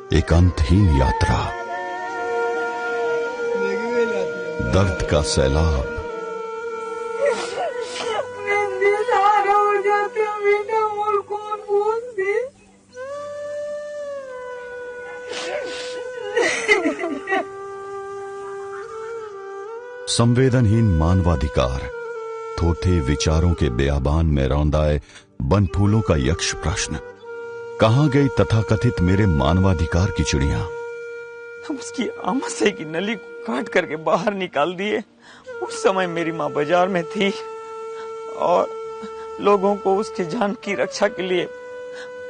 एक अंतहीन यात्रा, दर्द का सैलाब, संवेदनहीन मानवाधिकार, थोथे विचारों के बेआबान में रौंदाए बन फूलों का यक्ष प्रश्न। कहां गई तथाकथित मेरे मानवाधिकार की चिड़िया? हम उसकी आमाशय की नली को काट करके बाहर निकाल दिए। उस समय मेरी माँ बाजार में थी और लोगों को उसके जान की रक्षा के लिए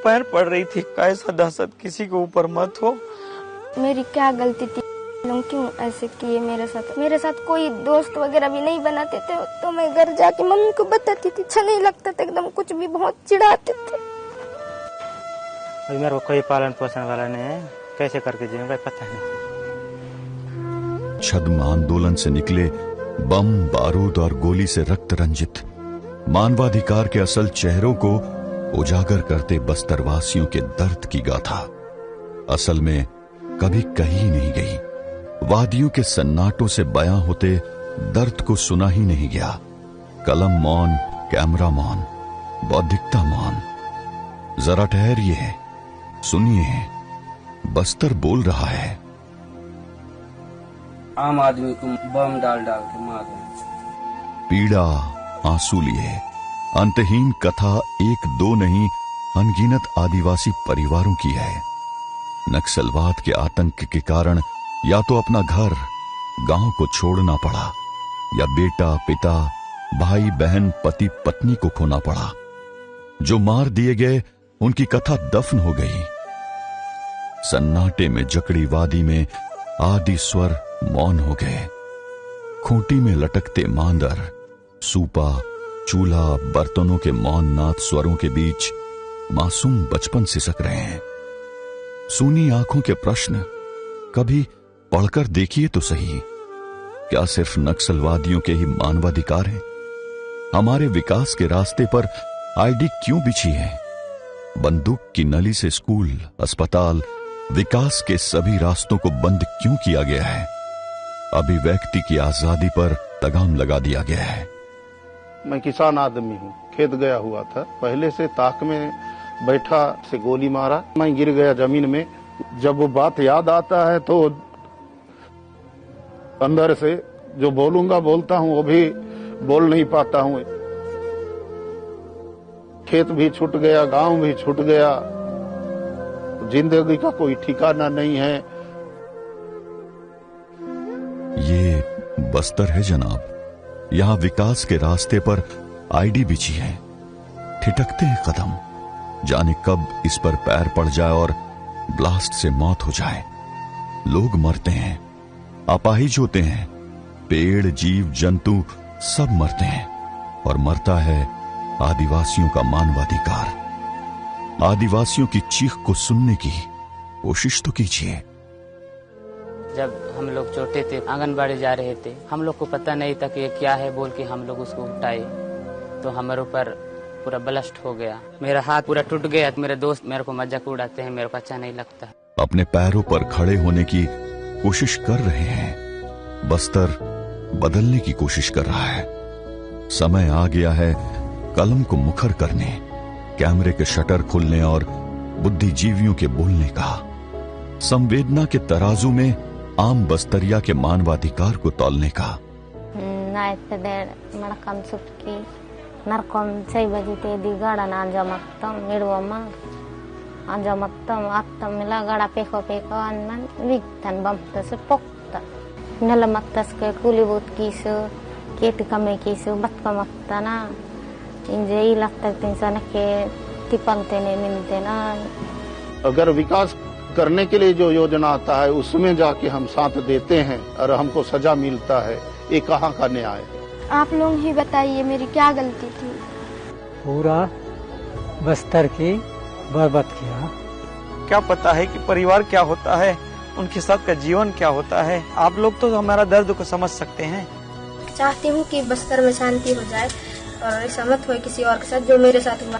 पैर पड़ रही थी। कैसा दहशत किसी के ऊपर मत हो। मेरी क्या गलती थी? लोग क्यों ऐसे किए मेरे साथ कोई दोस्त वगैरह भी नहीं बनाते थे। तो मैं घर जाके मम्मी को बताती थी, अच्छा नहीं लगता था एकदम, कुछ भी बहुत चिढ़ाते थे। अभी मेरे को कोई पालन पोषण वाला नहीं है, कैसे करके जिएंगे पता नहीं। छद्म आंदोलन से निकले बम, बारूद और गोली से रक्त रंजित मानवाधिकार के असल चेहरों को उजागर करते बस्तरवासियों के दर्द की गाथा असल में कभी कही नहीं गई। वादियों के सन्नाटों से बयां होते दर्द को सुना ही नहीं गया। कलम मौन, कैमरा मौन, बौद्धिकता मौन। जरा ठहरिए, सुनिए, बस्तर बोल रहा है। आम आदमी को बम डाल डाल के मार रहे। पीड़ा, आंसू लिए, अंतहीन कथा एक दो नहीं अनगिनत आदिवासी परिवारों की है। नक्सलवाद के आतंक के कारण या तो अपना घर, गांव को छोड़ना पड़ा या बेटा, पिता, भाई, बहन, पति, पत्नी को खोना पड़ा। जो मार दिए गए उनकी कथा दफन हो गई। सन्नाटे में जकड़ी वादी में आदि स्वर मौन हो गए। खूंटी में लटकते मांदर, सूपा, चूल्हा, बर्तनों के मौननाथ स्वरों के बीच मासूम बचपन सिसक रहे हैं। सूनी आंखों के प्रश्न कभी पढ़कर देखिए तो सही। क्या सिर्फ नक्सलवादियों के ही मानवाधिकार हैं? हमारे विकास के रास्ते पर आईडी क्यों बिछी है? बंदूक की नली से स्कूल, अस्पताल, विकास के सभी रास्तों को बंद क्यों किया गया है? अभिव्यक्ति की आजादी पर लगाम लगा दिया गया है। मैं किसान आदमी हूँ, खेत गया हुआ था। पहले से ताक में बैठा से गोली मारा, मैं गिर गया जमीन में। जब वो बात याद आता है तो अंदर से जो बोलता हूँ वो भी बोल नहीं पाता हूँ। खेत भी छूट गया, गांव भी छूट गया, जिंदगी का कोई ठिकाना नहीं है। ये बस्तर है जनाब। यहां विकास के रास्ते पर आईडी बिछी है। ठिठकते हैं कदम, जाने कब इस पर पैर पड़ जाए और ब्लास्ट से मौत हो जाए। लोग मरते हैं, अपाहिज होते हैं, पेड़, जीव, जंतु सब मरते हैं और मरता है आदिवासियों का मानवाधिकार। आदिवासियों की चीख को सुनने की कोशिश तो कीजिए। जब हम लोग छोटे थे, आंगनबाड़ी जा रहे थे, हम लोग को पता नहीं था कि ये क्या है बोल के हम लोग उसको उठाए तो हमारे ऊपर पूरा ब्लास्ट हो गया। मेरा हाथ पूरा टूट गया। मेरे दोस्त मेरे को मजाक उड़ाते हैं, मेरे को अच्छा नहीं लगता। अपने पैरों पर खड़े होने की कोशिश कर रहे हैं। बस्तर बदलने की कोशिश कर रहा है। समय आ गया है कलम को मुखर करने, कैमरे के शटर खुलने और बुद्धिजीवियों के बोलने का। संवेदना के तराजू में आम बस्तरिया के मानवाधिकार को तौलने का। अगर विकास करने के लिए जो योजना आता है उसमें जाके हम साथ देते हैं और हमको सजा मिलता है, ये कहाँ का न्याय है? आप लोग ही बताइए मेरी क्या गलती थी? पूरा बस्तर की बर्बाद किया। क्या पता है कि परिवार क्या होता है, उनके साथ का जीवन क्या होता है। आप लोग तो हमारा दर्द को समझ सकते हैं। चाहती हूँ कि बस्तर में शांति हो जाए और ऐसा मत हो किसी और के साथ जो मेरे साथ हुआ।